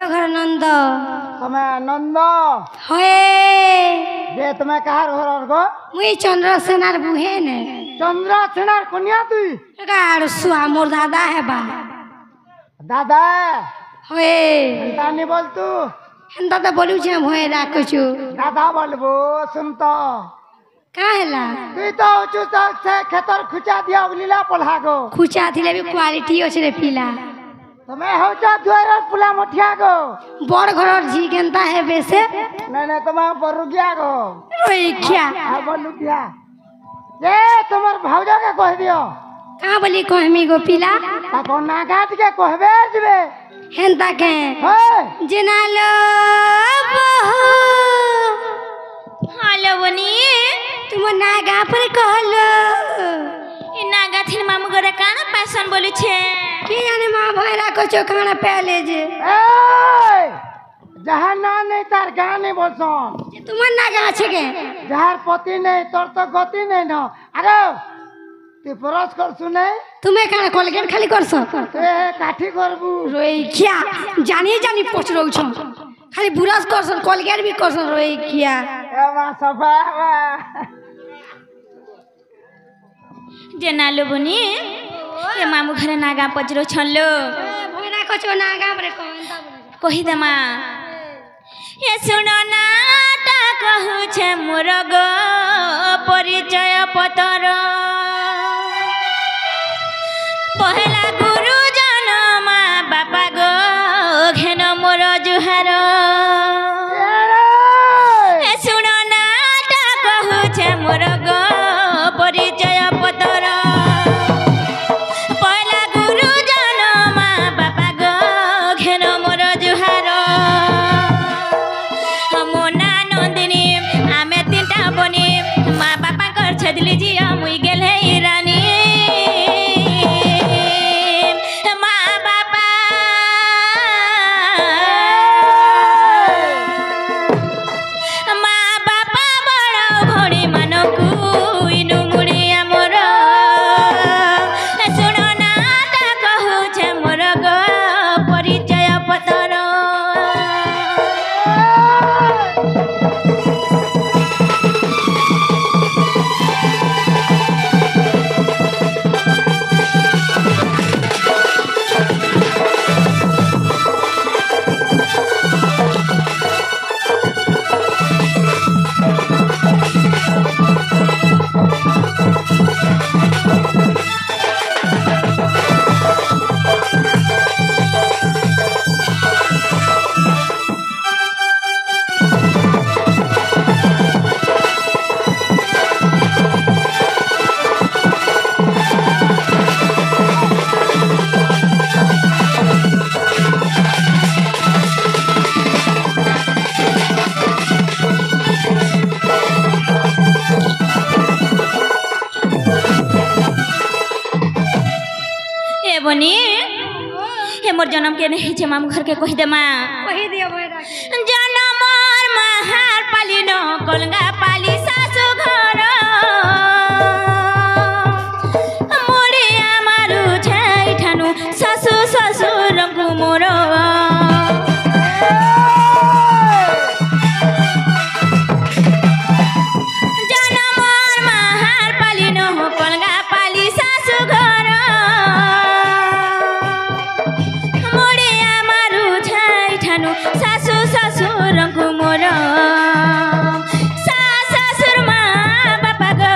घर नंद तुम्हें नंद होए जे तुम्हें कहार घर गो मुई चंद्रसेनार बुहे ने चंद्र सेनार कन्या तुई गाड़ सुआ मोर दादा है बा दादा होए तानी बोल तू हेंदा तो बोलू छे होए राखछु दादा बोलबो सुन तो काहेला तुई तो उचु तक से खेतर खुचा दिया उलीला पल्हा गो खुचा थिले भी क्वालिटी अछि रे पिला तुम्हें होचा द्वार पुला मठिया गो बड़ घर जी केनता है बेसे नहीं तुम्हें बरुगिया गो रोई क्या आ बरुगिया जे तुम्हार भौजा के कह दियो का बोली कहमी गो पिला ताको नागाट के कहबे जबे हेंता के हे जिनालो हेलो बनी तुम नागा पर कहलो इ नागा थिन मामू गोरे काना पैसन बोली छे के जाने मां भैरा को चोखाना पहले जे ए जहां ना नहीं तार गान नहीं बोलसन तुम नागा छे के जहार पति नहीं तोर तो गति नहीं न अरे तू परस कर सुने तुम्हें काना कोलगेट खाली करसो ए काठी करबू रोई क्या जानी जानी पोछ रहू छ खाली बुरास करसन कोलगेट भी करसन रोई क्या ए मा सफा जे नालो बनी ए मामू घरे नागा पजरो छल्लो भैरा को चो नागा पर कहंता कहि देमा ए सुनो नाटा कहू छे मोर गो परिचय पतर पहला गुरु जनमा बापा गो घेन मोर जुहार ए सुनो नाटा कहू छे मोर गो परिचय पतर पहला गुरु जनमा बापा गो घेन मोर जुहार मोना नंदिनी आमे तीनटा बनी माँ बापा कर छदली जिया मुई गेले रानी माँ बापा माँ बापा बड़ भणी मानकू इनु मुड़ी आमर सुन नाटा कहू छे मोर गो परिचय पतर ए बनी हे मोर जन्म के नहीं छे मामू घर के कहि दे माँ कहि दियो भैरा जन्म मोर महार पाली न कोलगा पाली सासु घर मोरे आमारु छाई ठानु सासु ससुरंगु मोर जन्म मोर महार पाली न कोलगा पाली सासु घर मोरे आमारु छाई ठानु सासु ससुरंगु मोर सासुर माँ बापा गो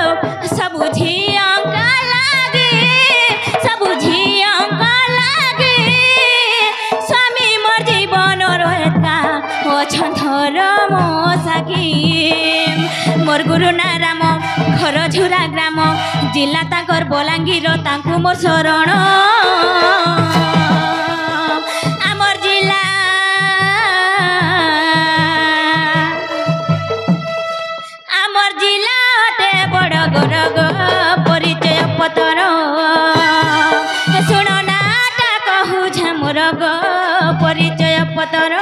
सबु झियंका लागे सबु झियंका लागे स्वामी मोर जीवन रहेका ओ छन्थर मो साकी मोर गुरु नाराम घर झुरा ग्राम जिला तांकर बलांगीर तांकु मोर शरण आमर जिला आमर जिला हटे बड़ गोर गो परिचय पतर सुन नाटा कहू छे मोर गो परिचय पतर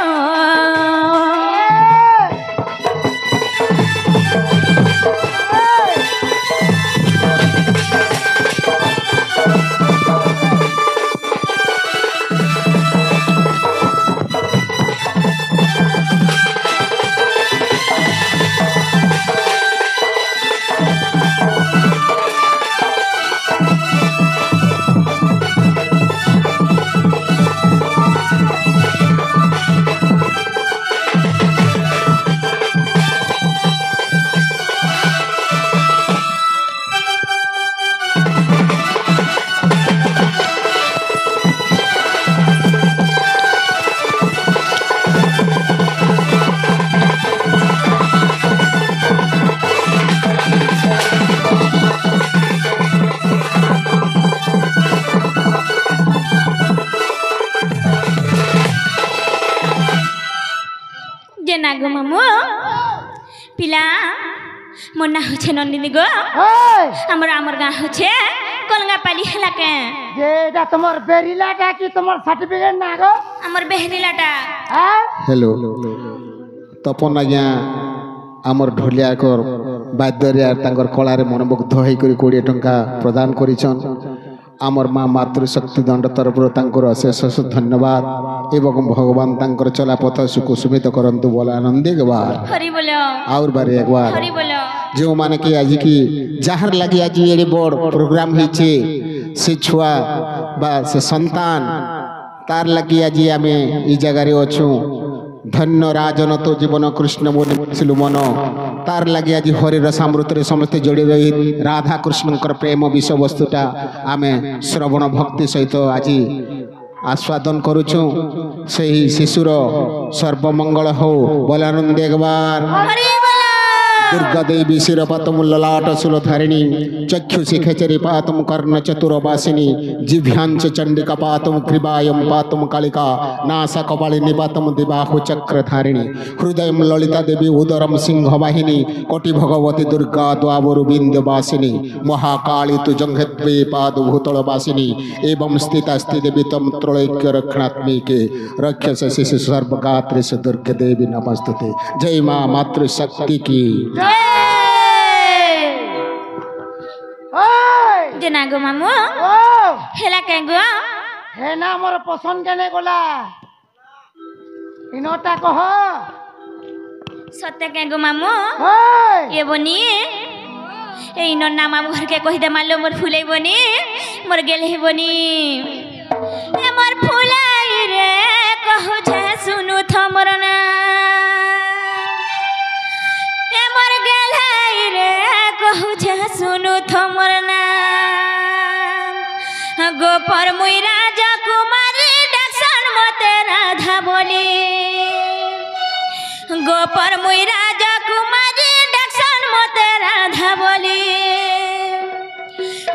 ନାଗ ମାମୁଁ ପିଲା ମୋ ନାଁ ହଉଛେ ନନ୍ଦିନୀ ଗো ওই ଆମର ଗାଁ ହଉଛେ କଲଙ୍ଗାପାଲି ହେଲା କେ যে এটা তোমার বেরিলাটা কি তোমার সার্টিফিকেট না গো ଆମର ବେହେରିଲାଟା হ্যাঁ हेलो तपन आज्ञा आमर ढोलियाकर बाद्यरे तांकर कलारे मनमुग्ध होकर 20 टंका प्रदान करिछन आमर माँ मातृशक्ति दंड तरफ तांकर अशेष अशेष धन्यवाद एवं भगवान तांकर चला पथ सुकुसुमित करंतु बोला आनंदे गवार ହରି ବୋଲ और बारे एक बार ହରି ବୋଲ जो माने कि आज की जहार लगी आज ये बड़ प्रोग्राम होइछे से छुआ बा से संतान तार लगी आज आमे ई जगह रे अछु धन्य राजन तो जीवन कृष्ण मोनिलु मन तार लगी आज हरिर समृद्धि समस्त जोड़ी रही राधा कृष्णकर प्रेम विषय वस्तुटा आमे श्रवण भक्ति सहित आज आस्वादन करुछु से शिशुर सर्वमंगल हो बोलानंद एक बार ହରି ବୋଲ दुर्गा देवी शिरपतम ललाट सुलधारिणी चक्षुषि खेचरी पातम कर्ण चतुरवासिनी जिभ्यांच चंडिका पातम ग्रीवायम पातम कालिका नासा कपालिनी पातम दिबाहु चक्रधारिणी हृदय ललिता देवी उदरम सिंह वाहिनी कोटि भगवती दुर्गा द्वावरु बिंदवासिनी महाकाली तु जंघद्वे पाद भूतल वासिनी एवं स्थिता स्थिति देवी तम त्रैक्य रक्षणात्मिके रक्षस शिशु सर्वगात्री दुर्गा देवी नमस्तुते जय मां मातृशक्ति की ওই ଯେ ନାଗ ମାମୁଁ ও ହେଲା କେ ଗো হে না মোর পছন্দ কেনে গলা ইনটা কহ ସତ୍ୟ କେ ଗো ମାମୁଁ ওই ଏ ବନି ଏଇ ନନା ମାମୁଁ ଘରକେ କହିଦେ ମାଲୋ ମୋର ଫୁଲେଇ ବନି ମୋର ଗେଲେଇ ବନି ଏ ମୋର ଫୁଲେଇ ରେ କହୁଛେ ସୁନୁ ଥମର ନା ଏ ମୋର ଗେଲେଇ ରେ କହୁଛେ ସୁନୁ ଥମର ନା গোপর মুই রাজা কুমারী ডাকসন মতে রাধা বলি গোপর মুই রাজা কুমারী ডাকসন মতে রাধা বলি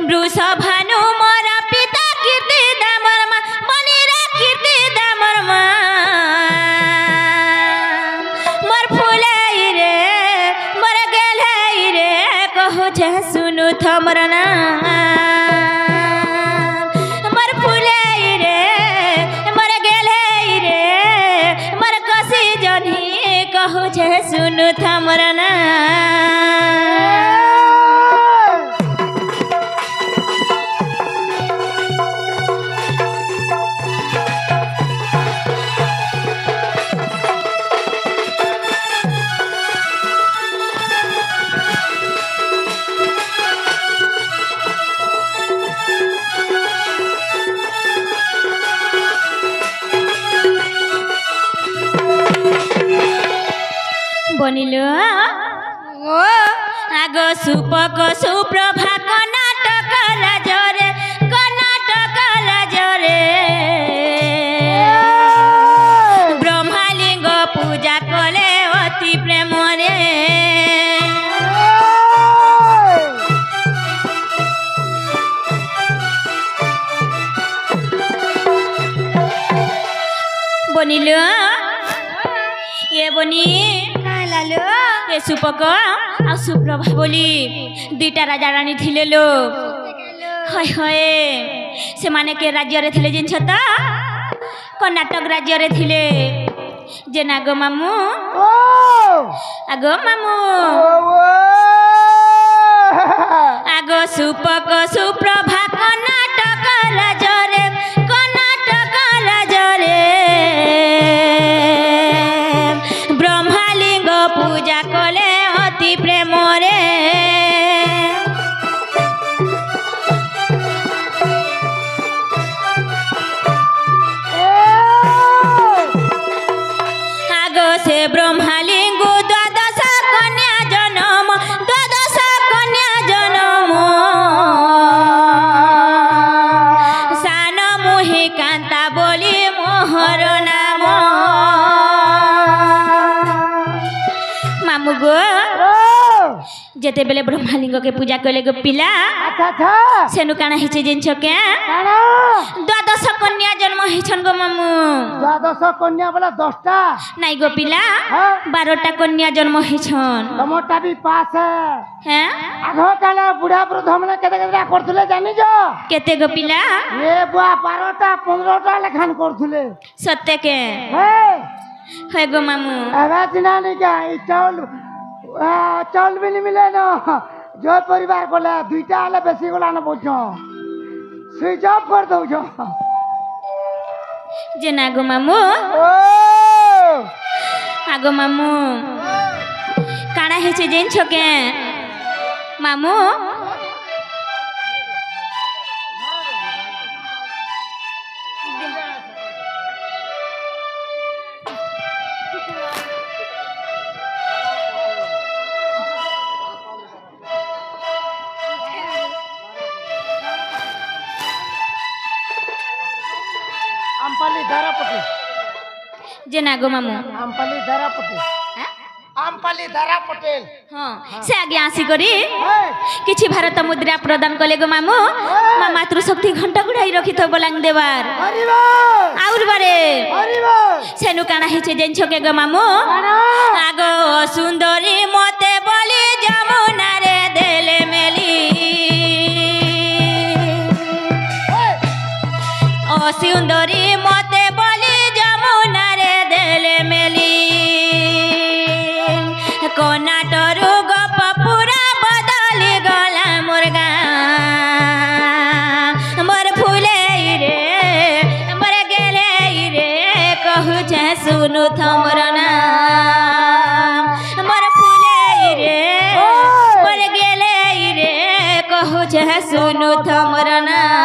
বৃষভানু মোর পিতা কীর্তি দামর মা মনিরা কীর্তি দামর মা মোর ফুলাই রে মোর গেলাই রে কহুছে শুনু থমর না মোর ফুলাই রে মোর গেলাই রে মোর কষি জনি কহুছে শুনু থমর না বনিল আগ সুপক সুপ্রভা কর্ণাটক রাজরে কর্ণাটক রাজরে ব্রহ্মালিঙ্গ পূজা কলে অতি প্রেমরে বনিল এ বনি ଏ ସୁପକ ଆଉ ସୁପ୍ରଭା ବୋଲି ଦୁଇଟା ରାଜା ରାଣୀ ଥିଲେ ଲୋ ହଏ ହଏ ସେମାନେ କେ ରାଜ୍ୟରେ ଥିଲେ ଜିନିଷ ତ କର୍ଣ୍ଣାଟକ ରାଜ୍ୟରେ ଥିଲେ ଯେ ନାଗ ମାମୁଁ ও ଆଗ ମାମୁଁ ଆଗ ସୁପକ ସୁପ୍ରଭା କର୍ଣ୍ଣାଟକ ରାଜ୍ୟରେ କର୍ଣ୍ଣାଟକ ରାଜ୍ୟରେ ব্রহ্মালিঙ্গ পূজা কলে অতি প্রেমরে আগ সে ব্রহ্মালিঙ্গ দ্বাদশ কন্যা জনম দ্বাদশ কন্যা জনম সান মোহি কান্তা বলি মোহর নাম মামু গো जेते बेले ब्रह्मालिंग के पूजा कले गो पिला अच्छा अच्छा सेनु काना हिचे जिनछ के काना द्वादश कन्या जन्म हिछन गो मामू द्वादश कन्या बोला 10टा नाई गो पिला हाँ 12टा कन्या जन्म हिछन तमोटा भी पास है हैं आगो काना बुढ़ा वृद्ध हमने केते केते करथुले जानि जो केते गो पिला ये बुआ 12टा 15टा लेखान करथुले सत्य के हे गो मामू आवाज ना नहीं क्या चाउल भी नहीं मिले ना जो परिवार को ले 2टा आले बेसी को लाना बोझो स्विच ऑफ कर दो जो जेना गो मामू ओ आगो मामू काना हिचे जिनछ के मामू आमपाली धारापट्टी जेना गो मामू आमपाली धारापट्टी आमपाली धारा पटेल हाँ से आगे आसी करी किछि भारत मुद्रा प्रदान कले गो मामू मा मातृशक्ति घंटा गुड़ाई रखी तो बोलांग देवार आउर बारे सेनु काना हिचे जेन छके गो मामू आगो सुंदरी मते बोली जमुना रे देले मेली ओ सुंदरी मते बोली जमुना रे देले मेली कोनाटरू गप पूरा बदली गला मुर्गा मोर फूले रे मोर गेले रे कहू छे सुनु थमर नाम मोर फूले रे मोर गेले रे कहू छे सुनु थमर नाम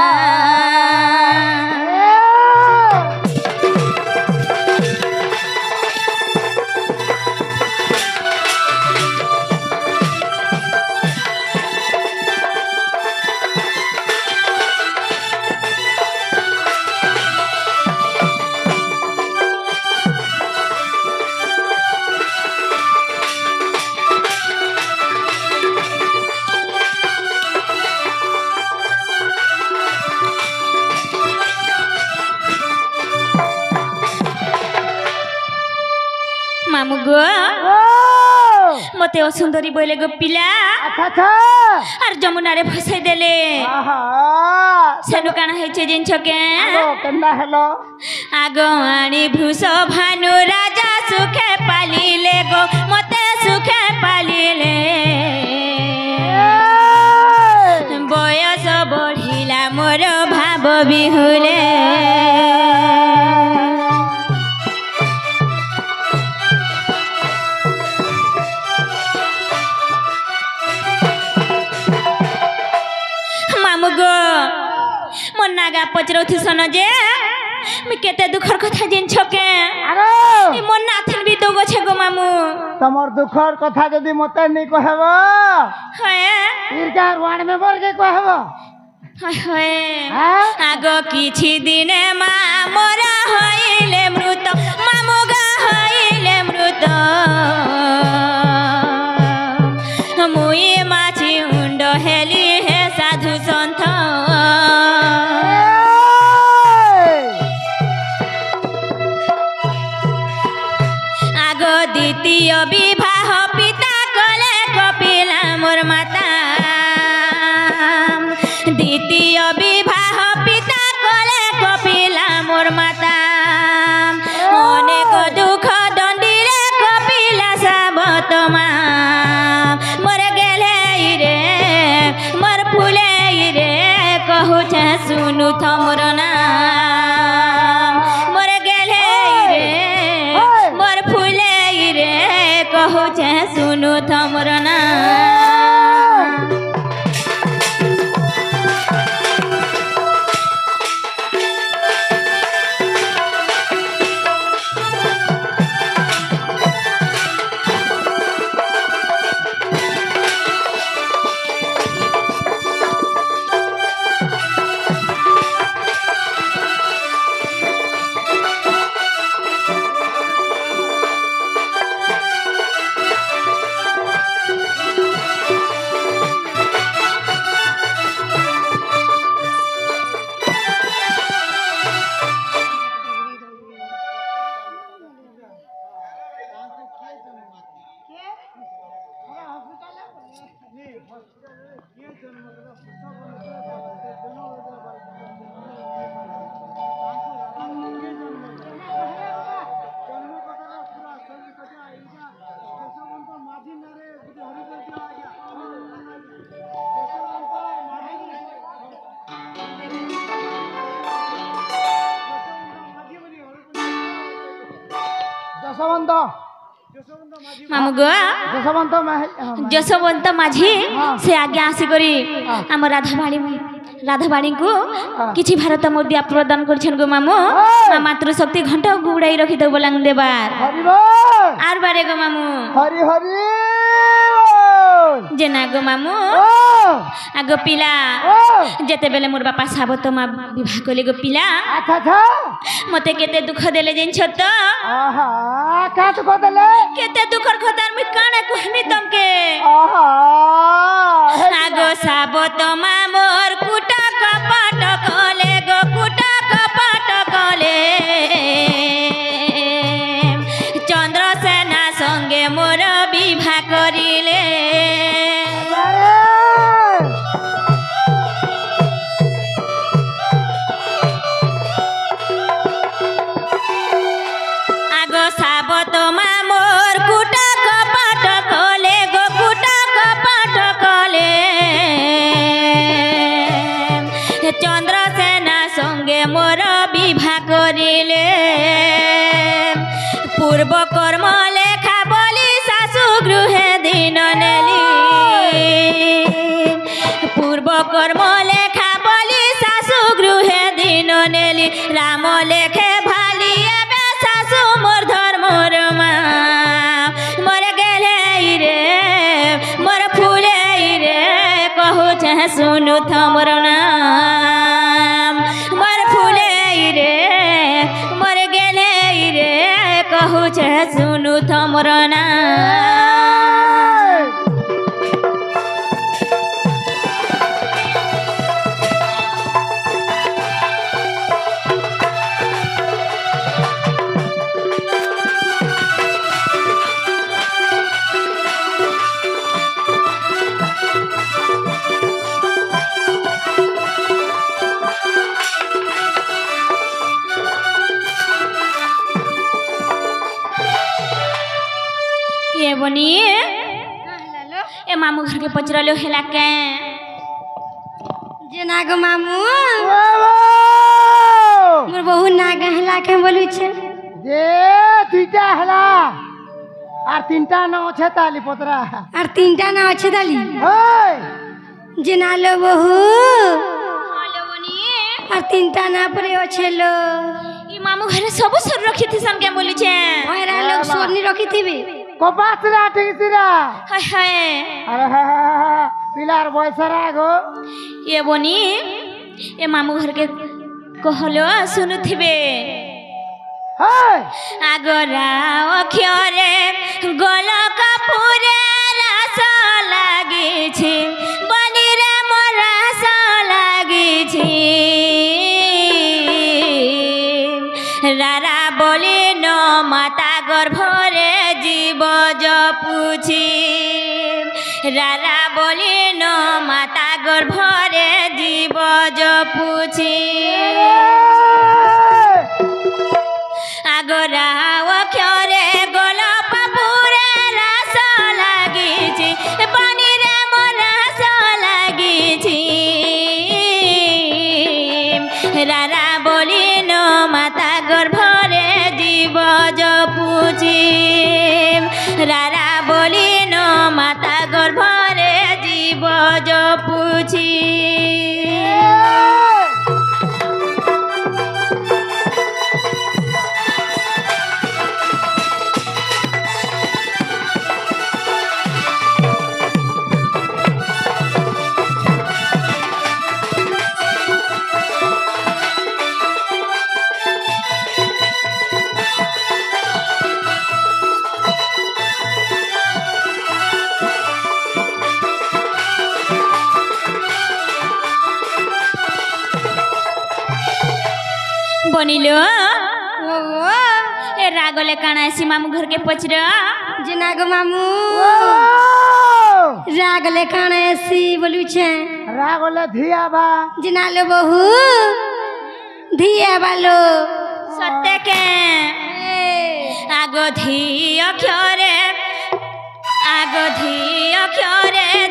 मामू गो मते असुंदरी बोले गो पिला अच्छा आर जमुना रे फसाई देले सेनु काना हेचे जिन छके केन्ना हेलो आगो आनी भूष भानु राजा सुखे पालिले गो मते सुखे पालिले बयस बढ़िला मोर भाव बिहुले नागा पचरौथि सन जे मैं केते दुखर कथा जिन छके अरे मन नाथन भी दोगो छे गो मामू तमर दुखर कथा जदी मते नहीं कहबो हाय इरका वार्ड में बोल के कहबो हाय आगो किछि दिन मा मोरा होइले मृत मामू गा होइले मृत मुई माछि उंड हेली हे साधु संत द्वितीय विवाह पिता कले कपिला मोर माता द्वितीय विवाह पिता कले कपिला मोर माता अनेक दुख दंडीरे कपिला साबत मा मोर गेले रे मोर फुले रे कहू छे सुनु थमर नाम मोर गेले रे मोर फुले कहू छे सुनु थमर नाम যশবন্ত মামু গো যশবন্ত যশবন্ত মাঝি সে আগে আসিকরি ଆମ রাধাবাড়ীଙ୍କୁ କିଛି ଭାରତ ମୁଦ୍ରା ପ୍ରଦାନ କରିଛନ୍ତି ଗো ମାମୁ ମା ମାତୃଶକ୍ତି ଘଣ୍ଟ ଗୁଡ଼ାଇ ରଖିଦେବ ବୋଲାଙ୍ଗ ଦେବାର হরি বল আর বারে গো মামু হরি হরি যে না গো মামু ও আগ পিলা ও যেତେବେଳେ মোর বাপা সাবত মা বিবাহ কলে গো পিলা আচ্ছা আচ্ছা মতে কেতে দুঃখ দেলে জানিছ তো আহা কাট কদলে কেতে দুঃখর খতার মুই কাণে কহমি তমকে আহা আগ সাবত মা মোর কুটা কপাট কলে গো কুটা কপাট কলে চন্দ্রসেনা সঙ্গে মোর বিবাহ করিলে আগ সাবত মা মোর কুটা কপাট কলে গো কুটা কপাট কলে চন্দ্রসেনা সঙ্গে মোর বিবাহ করিলে পূর্ব কর্ম লেখা বলি শাশু গৃহে দিন নেলি পূর্ব কর্ম লেখা বলি শাশু গৃহে দিন নেলি রাম লেখে ভালি এবে শাশু মোর ধর্মর মা মোর গেলে রে মোর ফুলে রে কহুছে শুনু থমর নাম মোর ফুলে রে মোর গেলে রে কহুছে শুনু থমর নাম ये बनिए ए मामू घर के पचरलो हेला के যে না গো মামু বাবা মোর বহু না গহলা কে বলু ছে যে দুইটা হলা আর তিনটা ন আছে তালি পতরা আর তিনটা না আছে দালি ওই যে না লো বহু हेलो बनिए আর তিনটা না পরে আছে লো ई मामू घर सब सर रखी थी सन के बोली छे ওরা লোক সোনি রখিতিবে কপাসরা ঠিকছিরা हाय हाय আরে হ্যাঁ পিলার বয়সরা গো ये बनी ए मामू घर के कहलो सुनुथिबे হই আগরা অক্ষরে গল কাপুরে রাস লাগিছে বনিরে মোর রাস লাগিছে রারা বলি ন মাতা গর্ভরে জীব জপুছি রারা বলি ন মাতা গর্ভরে জীব জপুছি আগরা অক্ষরে গল পাপুরে রাস লাগিছি পানিরে মোর রাস লাগিছি রারা বলি ন মাতা গর্ভরে জীব জপুছি রারা বলি ন মাতা গর্ভরে জীব জপুছি বনিলো ও এ রাগলে কানা আসি মামু ঘর কে পচর যে না গো মামু রাগলে কানে এসি বলু ছে রাগলে ধিয়াবা যে না লো বহু ধিয়া বালো সত্যে কে আগধি অক্ষরে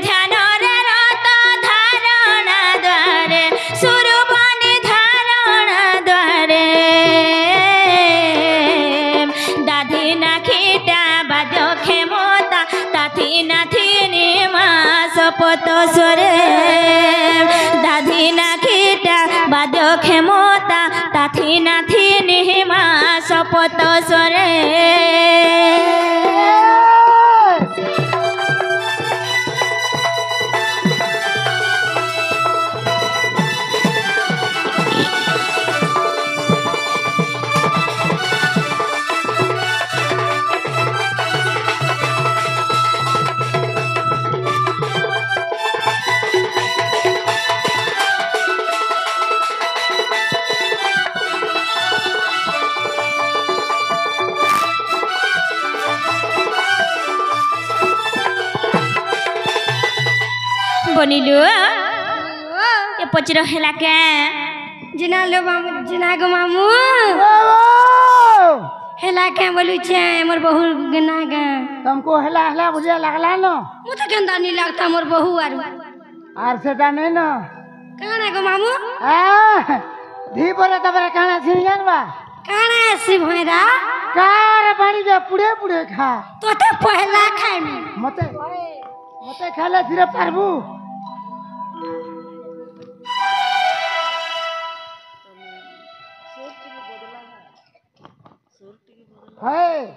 ধ্যানরে রত ধারণা দ্বারে সুরবনি ধারণা দ্বারে রাধে না খেটা বাদ ক্ষমতা তাথি নাথিনি মা শপথ সরে দাধি না খেটা বাদ ক্ষমতা তাথি নাথিনি মা শপথ সরে বনিলু এ পচির হেলা কে जिना लो मामू जिना गो मामू हेला के बोलू छे मोर बहू गना गा तुमको हेला हेला बुझे लगला न मु तो गंदा नहीं लगता मोर बहू आर सेटा नहीं न काना गो मामू धी परे तबरे काना सिंगन बा काना ऐसी भैरा कार पानी जे पुड़े पुड़े खा तो पहला खाए में मते मते खाले धीरे पारबू है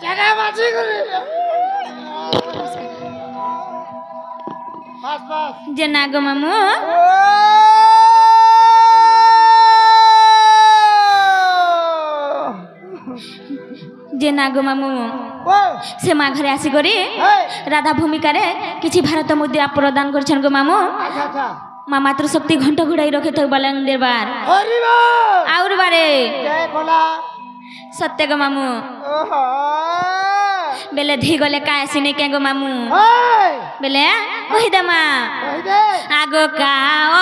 जगह बाजी करे बस बस जेना गो मामू जेना गो मामू से माँ घरे आसी करी राधा भूमिका किसी भारत मुद्रा प्रदान कर गो मामू अच्छा अच्छा माँ मातृशक्ति घंटा घुड़ाई रखे थे बलंगदेर बार हरि बोल और बारे जय भोला सत्य गो मामू बेले धी गले का सिने के गो मामू बेले कही दे माँ आगो का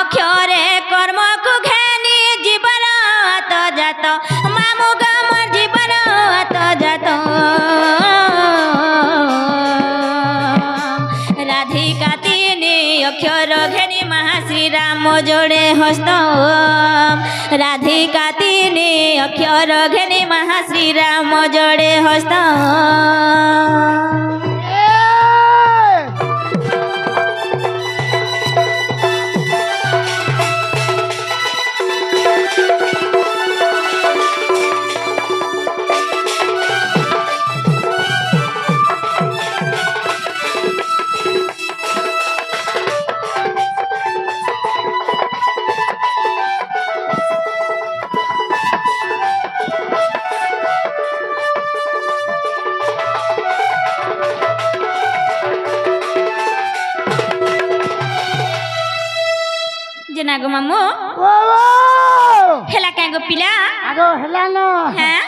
अक्षरे कर्म को घेनी जीवन तो जात मामू गमर जीवन तो जात राधिका तीनी अक्षर घेनी महाश्री राम जोड़े हस्त राधिका तीनी अक्षर घेनी महाश्री राम जोड़े हस्त जेना गो मामू हेला क्या गो पिला आगो हेला न हैं